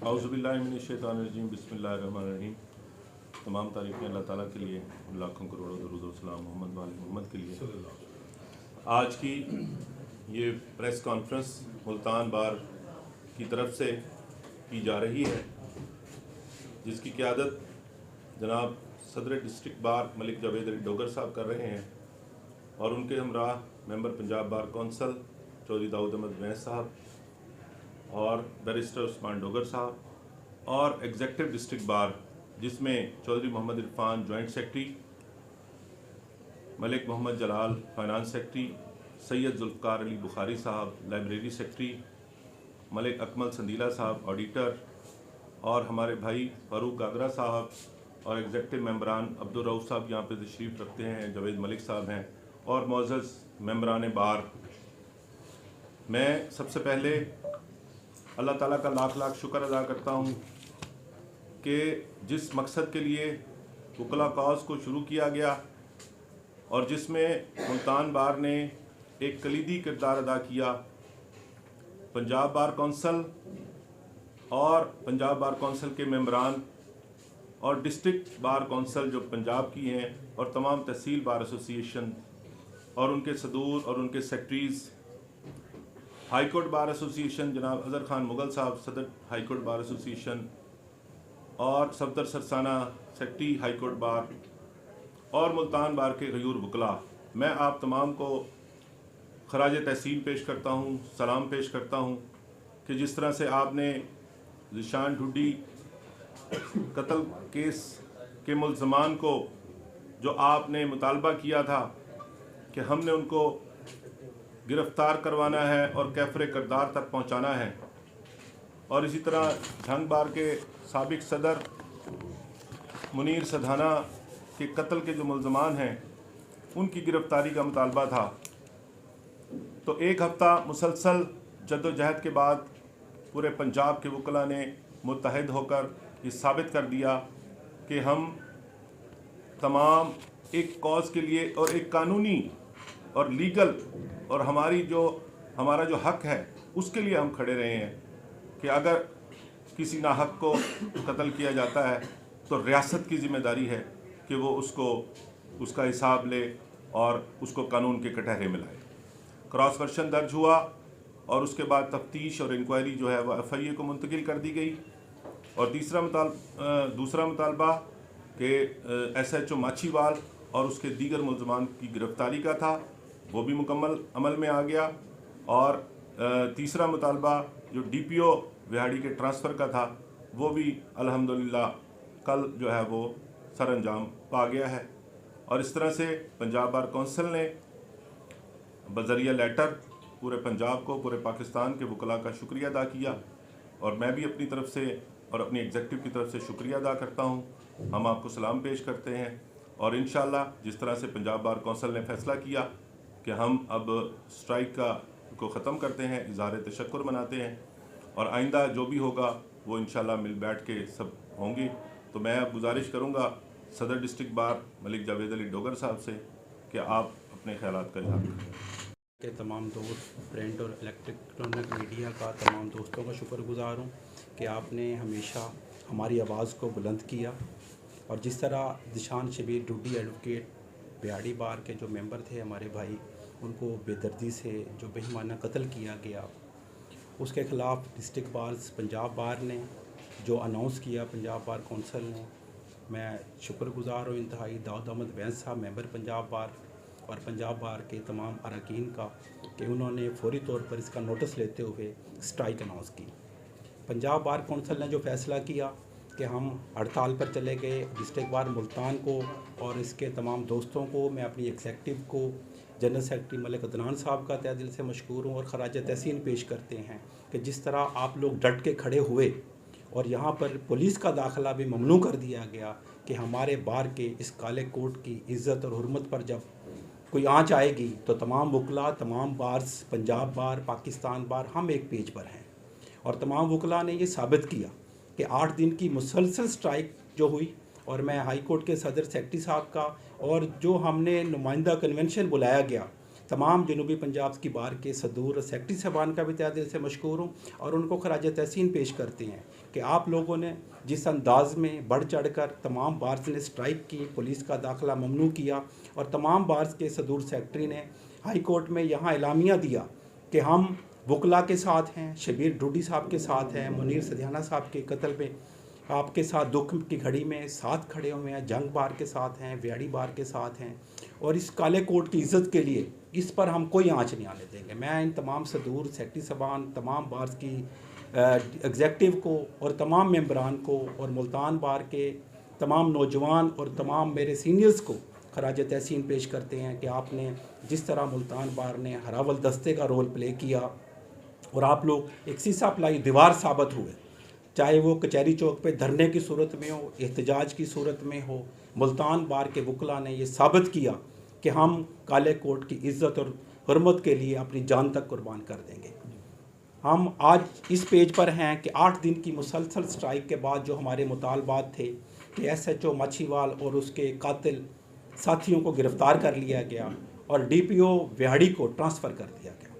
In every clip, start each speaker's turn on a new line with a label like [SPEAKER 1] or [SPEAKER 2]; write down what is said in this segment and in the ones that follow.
[SPEAKER 1] औज़ुबिल्लाहिमिनश्शैतानिर्रजीम बिस्मिल्लाहिर्रहमानिर्रहीम। तमाम तारीफ़ें अल्लाह ताला के लिए, लाखों करोड़ों दरूद व सलाम मोहम्मद वाले मोहम्मद के लिए। आज की ये प्रेस कॉन्फ्रेंस मुल्तान बार की तरफ से की जा रही है, जिसकी क़यादत जनाब सदर डिस्ट्रिक्ट बार मलिक जावेद अली डोगर साहब कर रहे हैं और उनके हमराह member Punjab bar council Chaudhry Daud Ahmed Wais साहब और बैरिस्टर उस्मान डोगर साहब और एग्जेक्टिव डिस्ट्रिक्ट बार जिसमें चौधरी मोहम्मद इरफान जॉइंट सेक्रेटरी, मलिक मोहम्मद जलाल फाइनेंस सेक्रेटरी, सैयद जुल्फ़कार अली बुखारी साहब लाइब्रेरी सेक्रेटरी, मलिक अकमल संदीला साहब ऑडिटर और हमारे भाई फ़ारूक गागरा साहब और एग्जेक्टिव मेंबरान अब्दुल रऊफ़ साहब यहाँ पे तशरीफ़ रखते हैं, जावेद मलिक साहब हैं और मोअज़्ज़ज़ मेंबरान बार। मैं सबसे पहले अल्लाह ताला का लाख लाख शुक्र अदा करता हूँ कि जिस मकसद के लिए वकला कॉज़ को शुरू किया गया और जिसमें मुल्तान बार ने एक कलीदी किरदार अदा किया, पंजाब बार कौंसल और पंजाब बार कौंसल के मेंबरान और डिस्ट्रिक्ट बार कौंसल जो पंजाब की हैं और तमाम तहसील बार एसोसिएशन और उनके सदूर और उनके secretaries, high court bar association जनाब अज़हर खान मुग़ल साहब सदर हाई कोर्ट बार एसोसिएशन और Safdar Sarsana secretary high court bar और मुल्तान बार के गयूर वकला, मैं आप तमाम को खराज तहसीन पेश करता हूँ, सलाम पेश करता हूँ कि जिस तरह से आपने ज़ीशान ढुड्डी कत्ल केस के मुल्ज़मान को जो आपने मुतालबा किया था कि हमने उनको गिरफ़्तार करवाना है और कैफ़रे किरदार तक पहुंचाना है, और इसी तरह झंग बार के साबिक सदर मुनीर सधाना के कत्ल के जो मुल्ज़मान हैं उनकी गिरफ़्तारी का मुतालबा था। तो एक हफ़्ता मुसलसल जद्दोजहद के बाद पूरे पंजाब के वकला ने मुत्तहिद होकर ये साबित कर दिया कि हम तमाम एक कॉज़ के लिए और एक कानूनी और लीगल और हमारा जो हक है उसके लिए हम खड़े रहे हैं कि अगर किसी नाहक को कत्ल किया जाता है तो रियासत की ज़िम्मेदारी है कि वो उसका हिसाब ले और उसको कानून के कटहरे में लाए। क्रॉस वर्शन दर्ज हुआ और उसके बाद तफ्तीश और इंक्वायरी जो है वह FIA को मुंतकिल कर दी गई। और दूसरा मुतालबा कि SHO माछीवाल और उसके दीगर मुल्ज़मान की गिरफ़्तारी का था, वो भी मुकम्मल अमल में आ गया। और तीसरा मुतालबा जो DPO विहाड़ी के ट्रांसफ़र का था वो भी अल्हम्दुलिल्लाह कल जो है वो सर अंजाम पा गया है। और इस तरह से पंजाब बार कौंसिल ने बज़रिया लेटर पूरे पंजाब को, पूरे पाकिस्तान के वकला का शुक्रिया अदा किया और मैं भी अपनी तरफ से और अपनी एग्जेक्टिव की तरफ से शुक्रिया अदा करता हूँ। हम आपको सलाम पेश करते हैं और इंशाअल्लाह जिस तरह से पंजाब बार कौंसिल ने फ़ैसला किया कि हम अब स्ट्राइक को ख़त्म करते हैं, इज़हार तशक्कुर मनाते हैं और आइंदा जो भी होगा वो इंशाअल्लाह मिल बैठ के सब होंगे। तो मैं अब गुजारिश करूँगा सदर डिस्ट्रिक्ट बार मलिक जावेद अली डोगर साहब से कि आप अपने ख्यालात का इज़हार करें।
[SPEAKER 2] के तमाम दोस्त, प्रिंट और इलेक्ट्रॉनिक मीडिया का तमाम दोस्तों का शुक्रगुजार हूँ कि आपने हमेशा हमारी आवाज़ को बुलंद किया। और जिस तरह ज़ीशान शबीर ढुड्डी एडवोकेट बिहाड़ी बार के जो मेंबर थे हमारे भाई, उनको बेदर्दी से जो बेईमाना कत्ल किया गया, उसके ख़िलाफ़ डिस्ट्रिक्ट बार पंजाब बार ने जो अनाउंस किया पंजाब बार कौंसिल ने, मैं शुक्रगुजार हूँ इंतहाई दाऊद अहमद वैस साहब मेंबर पंजाब बार और पंजाब बार के तमाम अरकान का कि उन्होंने फौरी तौर पर इसका नोटिस लेते हुए स्ट्राइक अनाउंस की। पंजाब बार कौंसिल ने जो फ़ैसला किया कि हम हड़ताल पर चले गए, डिस्ट्रिक्ट बार मुल्तान को और इसके तमाम दोस्तों को, मैं अपनी एग्जेक्टिव को, जनरल सेक्रेटरी मलिक अदनान साहब का तहे दिल से मशकूर हूँ और खराज तहसीन पेश करते हैं कि जिस तरह आप लोग डट के खड़े हुए और यहाँ पर पुलिस का दाखिला भी ममनू कर दिया गया कि हमारे बार के इस काले कोट की इज़्ज़त और हुर्मत पर जब कोई आँच आएगी तो तमाम वकला, तमाम बार्स, पंजाब बार, पाकिस्तान बार, हम एक पेज पर हैं। और तमाम वकला ने ये साबित किया कि 8 दिन की मुसलसल स्ट्राइक जो हुई और मैं हाई कोर्ट के सदर सेक्रेटरी साहब का और जो हमने नुमाइंदा कन्वेंशन बुलाया गया तमाम जनूबी पंजाब की बार के सदूर सेक्रेटरी साहबान का भी तहे दिल से मशकूर हूँ और उनको खराज तहसीन पेश करते हैं कि आप लोगों ने जिस अंदाज में बढ़ चढ़ कर तमाम बार्स ने स्ट्राइक की, पुलिस का दाखिला ममनू किया और तमाम बार्स के सदूर सेक्रेटरी ने हाई कोर्ट में यहाँ एलामिया दिया कि हम वकला के साथ हैं, शबीर ढूडी साहब के साथ हैं, मुनीर सदियाना साहब के कत्ल में आपके साथ दुख की घड़ी में साथ खड़े हुए हैं, जंग बार के साथ हैं, व्याड़ी बार के साथ हैं और इस काले कोट की इज़्ज़त के लिए इस पर हम कोई आँच नहीं आने देंगे। मैं इन तमाम सदूर सेक्रेटरी साहबान, तमाम बार्स की एग्जेक्टिव को और तमाम मेंबरान को और मुल्तान बार के तमाम नौजवान और तमाम मेरे सीनियर्स को खराज तहसीन पेश करते हैं कि आपने जिस तरह मुल्तान बार ने हरावल दस्ते का रोल प्ले किया और आप लोग एक सीसा पलाई दीवार साबित हुए, चाहे वो कचहरी चौक पे धरने की सूरत में हो, एहतजाज की सूरत में हो। मुल्तान बार के वकला ने ये साबित किया कि हम काले कोट की इज़्ज़त और हुर्मत के लिए अपनी जान तक कुर्बान कर देंगे। हम आज इस पेज पर हैं कि 8 दिन की मुसलसल स्ट्राइक के बाद जो हमारे मुतालबात थे कि SHO माछीवाल और उसके कातिल साथियों को गिरफ़्तार कर लिया गया और DPO व्याड़ी को ट्रांसफ़र कर दिया गया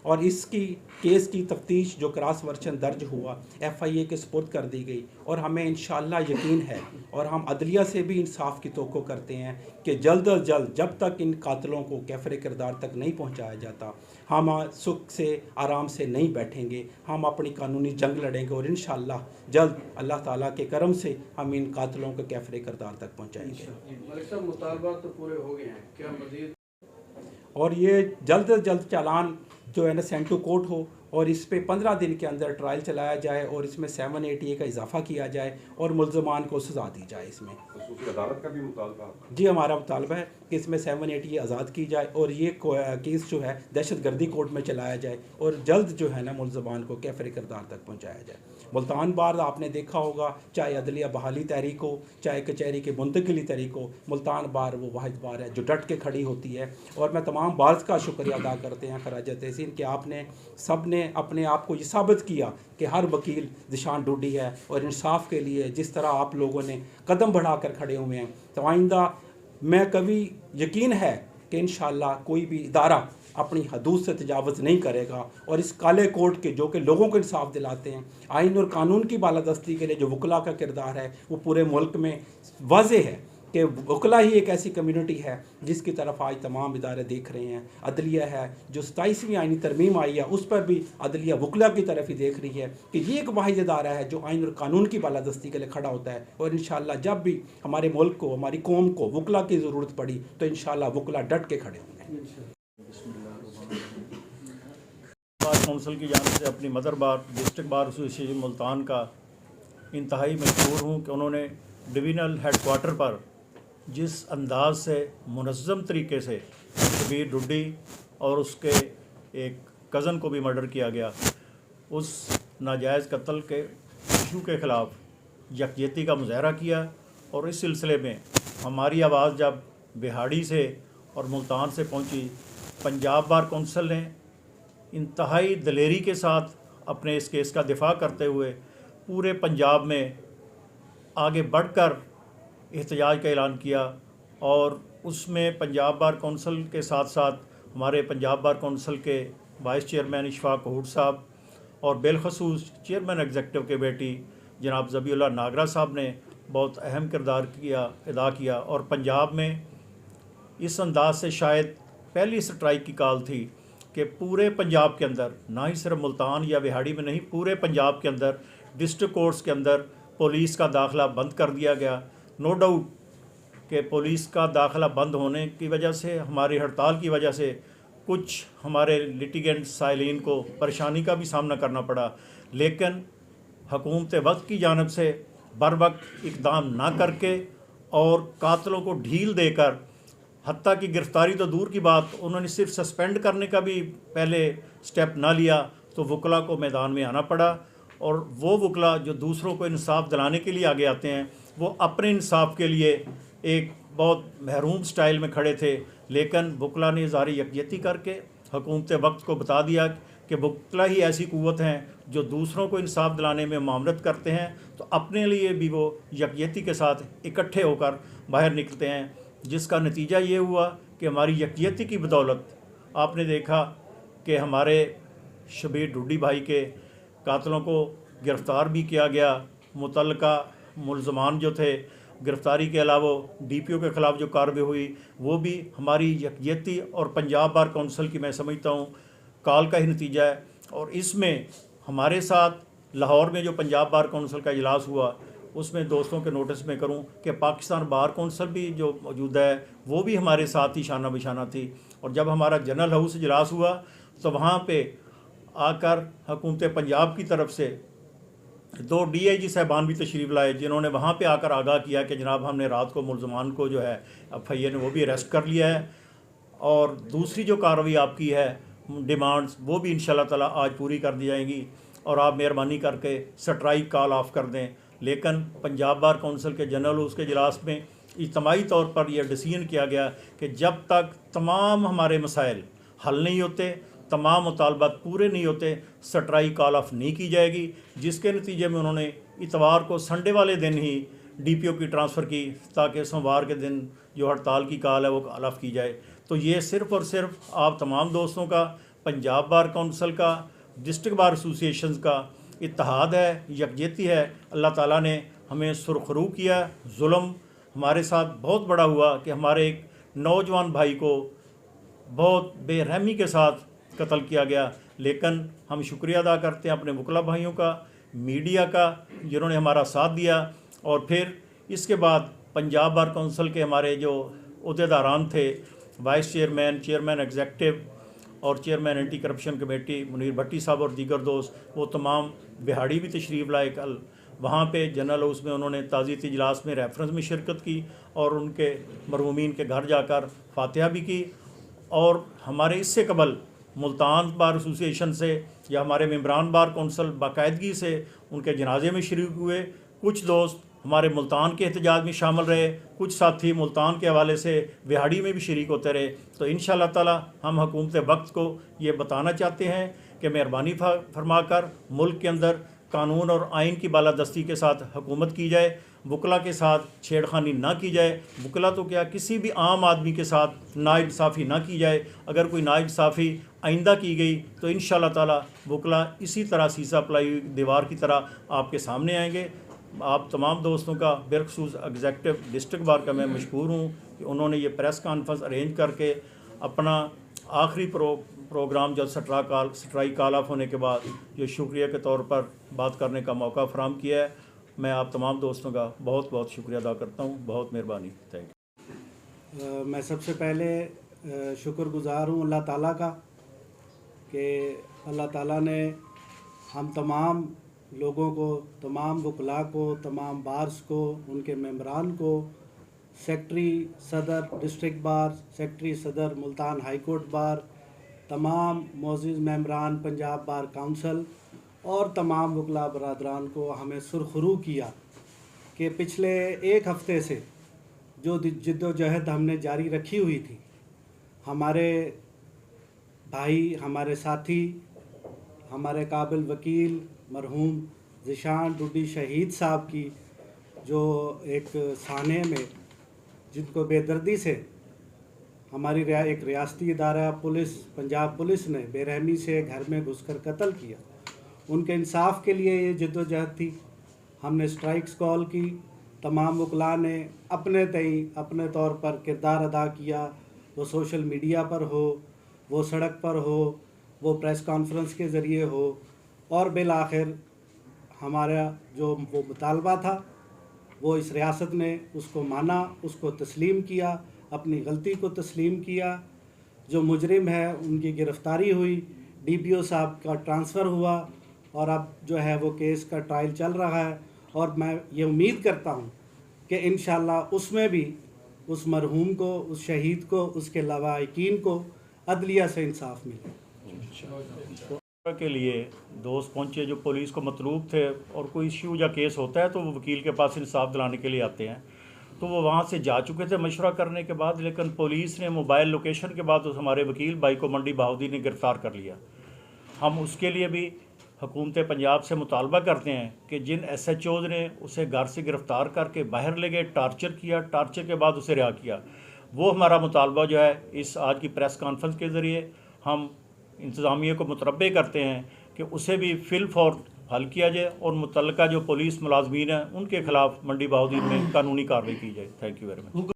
[SPEAKER 2] और इसकी केस की तफ्तीश जो क्रॉस वर्जन दर्ज हुआ FIA के सुपुर्द कर दी गई और हमें इंशाअल्लाह यकीन है और हम अदलिया से भी इंसाफ की तवक्को करते हैं कि जल्द अज जल्द जब तक इन कातलों को कैफरे किरदार तक नहीं पहुंचाया जाता हम सुख से आराम से नहीं बैठेंगे। हम अपनी कानूनी जंग लड़ेंगे और इंशाअल्लाह जल्द अल्लाह ताला के करम से हम इन कातलों को कैफरे किरदार तक पहुँचाएँगे।
[SPEAKER 3] मलिक साहब, मुतालबात तो पूरे हो गए हैं, क्या मज़ीद?
[SPEAKER 2] और ये जल्द अज जल्द चालान जो है ना सेंड टू कोर्ट हो और इस पे 15 दिन के अंदर ट्रायल चलाया जाए और इसमें 780A का इजाफा किया जाए और मुल्ज़मान को सज़ा दी जाए। इसमें
[SPEAKER 4] अदालत का भी मुतालबा?
[SPEAKER 2] जी, हमारा मुतालबा है कि इसमें 780A आज़ाद की जाए और ये केस जो है दहशतगर्दी कोर्ट में चलाया जाए और जल्द जो है ना मुल्ज़मान को कैफरे किरदार तक पहुँचाया जाए। मुल्तान बार आपने देखा होगा, चाहे अदलिया बहाली तहरीक हो, चाहे कचहरी के मुंतकिली तहरीक हो, मुल्तान बार वो वाहिद बार है जो डट के खड़ी होती है। और मैं तमाम बार्स का शुक्रिया अदा करते हैं खराज तहसीन कि आपने सब ने अपने आप को ये साबित किया कि हर वकील ज़िशान ढूडी है और इंसाफ के लिए जिस तरह आप लोगों ने कदम बढ़ाकर खड़े हुए हैं। तो आइंदा मैं कभी यकीन है कि इंशाअल्लाह कोई भी इदारा अपनी हदूद से तजावज़ नहीं करेगा और इस काले कोर्ट के जो कि लोगों को इंसाफ दिलाते हैं, आइन और कानून की बालादस्ती के लिए जो वकला का किरदार है वो पूरे मुल्क में वाज़ेह है कि वकला ही एक ऐसी कम्युनिटी है जिसकी तरफ आज तमाम इदारे देख रहे हैं। अदलिया है जो 27वीं आइनी तरमीम आई है उस पर भी अदलिया वकला की तरफ ही देख रही है कि ये एक वाहिद इदारा है जो आइन और कानून की बालादस्ती के लिए खड़ा होता है। और इंशाअल्लाह जब भी हमारे मुल्क को, हमारी कौम को वकला की ज़रूरत पड़ी तो इंशाअल्लाह वकला डट के खड़े होंगे।
[SPEAKER 5] बार कौंसिल की जानिब से अपनी मदर बार डिस्ट्रिक्ट बार एसोसिएशन मुल्तान का इंतहाई मशहूर हूँ कि उन्होंने डिवीज़नल हेडकोार्टर पर जिस अंदाज से मुनज़्ज़म तरीके से शबीर ढूडी और उसके एक कज़न को भी मर्डर किया गया, उस नाजायज़ कत्ल के इशू के ख़िलाफ़ यकजहती का मुजाहरा किया। और इस सिलसिले में हमारी आवाज़ जब बिहाड़ी से और मुल्तान से पहुंची, पंजाब बार कौंसिल ने इंतहाई दलेरी के साथ अपने इस केस का दिफा करते हुए पूरे पंजाब में आगे बढ़कर एहतजाज का ऐलान किया। और उसमें पंजाब बार कौंसिल के साथ साथ हमारे पंजाब बार कौंसिल के वाइस चेयरमैन इशफाक कूट साहब और बिलखसूस चेयरमैन एग्जेक्टिव के बेटी जनाब ज़बीउल्लाह नागरा साहब ने बहुत अहम किरदार अदा किया। और पंजाब में इस अंदाज से शायद पहली स्ट्राइक की कॉल थी कि पूरे पंजाब के अंदर, ना ही सिर्फ मुल्तान या बिहाड़ी में नहीं, पूरे पंजाब के अंदर डिस्ट्रिक्ट कोर्ट्स के अंदर पुलिस का दाखिला बंद कर दिया गया। नो डाउट कि पुलिस का दाखिला बंद होने की वजह से, हमारी हड़ताल की वजह से कुछ हमारे लिटिगेंट साइलिन को परेशानी का भी सामना करना पड़ा, लेकिन हुकूमत वक्त की जानिब से बर वक्त इक़दाम ना करके और कातलों को ढील देकर, हत्ता की गिरफ़्तारी तो दूर की बात, उन्होंने सिर्फ सस्पेंड करने का भी पहले स्टेप ना लिया, तो वकला को मैदान में आना पड़ा। और वो वकला जो दूसरों को इंसाफ दिलाने के लिए आगे आते हैं, वो अपने इंसाफ के लिए एक बहुत महरूम स्टाइल में खड़े थे, लेकिन वकला ने इज़हार यकजहती करके हुकूमत वक्त को बता दिया कि वकला ही ऐसी क़ुव्वत हैं जो दूसरों को इंसाफ दिलाने में मामलत करते हैं, तो अपने लिए भी वो यकजहती के साथ इकट्ठे होकर बाहर निकलते हैं, जिसका नतीजा ये हुआ कि हमारी यकजहती की बदौलत आपने देखा कि हमारे शबीर ढुड्डी भाई के कातलों को गिरफ़्तार भी किया गया। मुतल्लका मुलज़मान जो थे, गिरफ़्तारी के अलावा DPO के ख़िलाफ़ जो कार्रवाई हुई वो भी हमारी यकजहती और पंजाब बार कौंसिल की मैं समझता हूँ कॉल का ही नतीजा है। और इसमें हमारे साथ लाहौर में जो पंजाब बार कौंसिल का इजलास हुआ उसमें दोस्तों के नोटिस में करूं कि पाकिस्तान बार कौंसिल भी जो मौजूद है वो भी हमारे साथ ही शाना बिशाना थी। और जब हमारा जनरल हाउस इजलास हुआ तो वहाँ पे आकर हुकूमत पंजाब की तरफ से 2 DIG साहबान भी तशरीफ़ लाए, जिन्होंने वहाँ पे आकर आगाह किया कि जनाब हमने रात को मुलज़मान को जो है FIA ने वो भी अरेस्ट कर लिया है और दूसरी जो कार्रवाई आपकी है डिमांड्स वो भी इंशाल्लाह ताला आज पूरी कर दी जाएंगी और आप मेहरबानी करके स्ट्राइक कॉल ऑफ कर दें। लेकिन पंजाब बार कौंसिल के जनरल उसके इजलास में इज्तिमाई तौर पर यह डिसीजन किया गया कि जब तक तमाम हमारे मसाइल हल नहीं होते, तमाम मुतालबात पूरे नहीं होते, स्ट्राइक कॉल ऑफ नहीं की जाएगी। जिसके नतीजे में उन्होंने इतवार को संडे वाले दिन ही DPO की ट्रांसफ़र की ताकि सोमवार के दिन जो हड़ताल की कॉल है वो कॉल ऑफ की जाए। तो ये सिर्फ़ और सिर्फ आप तमाम दोस्तों का, पंजाब बार कौंसिल का, डिस्ट्रिक्ट बार एसोसिएशन का इत्तेहाद है, यकजहती है। अल्लाह ताला ने हमें सुरखरू किया। जुल्म हमारे साथ बहुत बड़ा हुआ कि हमारे एक नौजवान भाई को बहुत बेरहमी के साथ कत्ल किया गया। लेकिन हम शुक्रिया अदा करते हैं अपने वकला भाइयों का, मीडिया का, जिन्होंने हमारा साथ दिया। और फिर इसके बाद पंजाब बार कौंसिल के हमारे जो अहदेदारान थे, वाइस चेयरमैन, चेयरमैन एग्जेक्टिव और chairman anti corruption committee Munir Bhatti साहब और दीगर दोस्त, वो तमाम बिहाड़ी भी तशरीफ़ लाए कल। वहाँ पे जनरल हाउस में उन्होंने ताज़ियत इजलास में रेफरेंस में शिरकत की और उनके मरहूमीन के घर जाकर फातिहा भी की। और हमारे इससे कबल मुल्तान बार एसोसिएशन से या हमारे मेम्बरान बार कौंसिल बाकायदगी से उनके जनाजे में शरीक हुए। कुछ दोस्त हमारे मुल्तान के एहतजाज में शामिल रहे, कुछ साथी मुल्तान के हवाले से बिहाड़ी में भी शरीक होते रहे। तो इंशाअल्लाह ताला हम हुकूमत वक्त को ये बताना चाहते हैं कि मेहरबानी फरमाकर मुल्क के अंदर कानून और आइन की बालादस्ती के साथ हुकूमत की जाए, वकला के साथ छेड़खानी ना की जाए। वकला तो क्या, किसी भी आम आदमी के साथ नाइंसाफ़ी ना की जाए। अगर कोई नाइंसाफ़ी आइंदा की गई तो इंशाअल्लाह ताला वकला इसी तरह सीसा पलाई दीवार की तरह आपके सामने आएंगे। आप तमाम दोस्तों का बिलखसूस एग्जेक्टिव डिस्ट्रिक्ट बार का मैं मशकूर हूँ कि उन्होंने ये प्रेस कॉन्फ्रेंस अरेंज करके अपना आखिरी प्रोग्राम जब स्ट्राइक कॉल ऑफ होने के बाद जो शुक्रिया के तौर पर बात करने का मौका फराहम किया है। मैं आप तमाम दोस्तों का बहुत बहुत शुक्रिया अदा करता हूँ। बहुत मेहरबानी। Thank you.
[SPEAKER 6] मैं सबसे पहले शुक्रगुज़ार हूँ अल्लाह ताला का कि अल्लाह ताला ने हम तमाम लोगों को, तमाम वकला को, तमाम बार्स को, उनके मेम्बरान को, सेक्रेटरी सदर डिस्ट्रिक्ट बार, सेक्रेटरी सदर मुल्तान हाई कोर्ट बार, तमाम मोअज़्ज़िज़ मेम्बरान पंजाब बार काउंसिल और तमाम वकला बरादरान को हमें सुरखरू किया कि पिछले एक हफ़्ते से जो जिद्दोजहद हमने जारी रखी हुई थी, हमारे भाई, हमारे साथी, हमारे काबिल वकील मरहूम ज़िशान ढुड्डी शहीद साहब की जो एक साने में जिनको बेदर्दी से हमारी एक रियासती इदारा पुलिस, पंजाब पुलिस ने बेरहमी से घर में घुसकर कत्ल किया, उनके इंसाफ के लिए ये जद्दोजहद थी। हमने स्ट्राइक्स कॉल की, तमाम वकला ने अपने तय अपने तौर पर किरदार अदा किया। वो सोशल मीडिया पर हो, वो सड़क पर हो, वो प्रेस कॉन्फ्रेंस के ज़रिए हो, और बिलाखिर हमारा जो वो मुतालबा था वो इस रियासत ने उसको माना, उसको तस्लीम किया, अपनी गलती को तस्लीम किया। जो मुजरिम है उनकी गिरफ़्तारी हुई, DPO साहब का ट्रांसफ़र हुआ और अब जो है वो केस का ट्रायल चल रहा है। और मैं ये उम्मीद करता हूँ कि इंशाअल्लाह उसमें भी उस मरहूम को, उस शहीद को, उसके लवाहिकीन को अदलिया से इंसाफ मिले।
[SPEAKER 5] के लिए दोस्त पहुंचे जो पुलिस को मतलूब थे, और कोई इश्यू या केस होता है तो वो वकील के पास इंसाफ दिलाने के लिए आते हैं। तो वो वहाँ से जा चुके थे मशवरा करने के बाद, लेकिन पुलिस ने मोबाइल लोकेशन के बाद उस हमारे वकील भाई को मंडी बहाउद्दीन ने गिरफ़्तार कर लिया। हम उसके लिए भी हुकूमत पंजाब से मुतालबा करते हैं कि जिन SHOs ने उसे घर से गिरफ़्तार करके बाहर ले गए, टार्चर किया, टार्चर के बाद उसे रिहा किया, वो हमारा मुतालबा जो है इस आज की प्रेस कॉन्फ्रेंस के ज़रिए हम इंतज़ामिया को मुतरब्बे करते हैं कि उसे भी फिल फौर हल किया जाए और मुतल्लिका जो पुलिस मुलाजमीन हैं उनके ख़िलाफ़ मंडी बहाउद्दीन में कानूनी कार्रवाई की जाए। Thank you very much.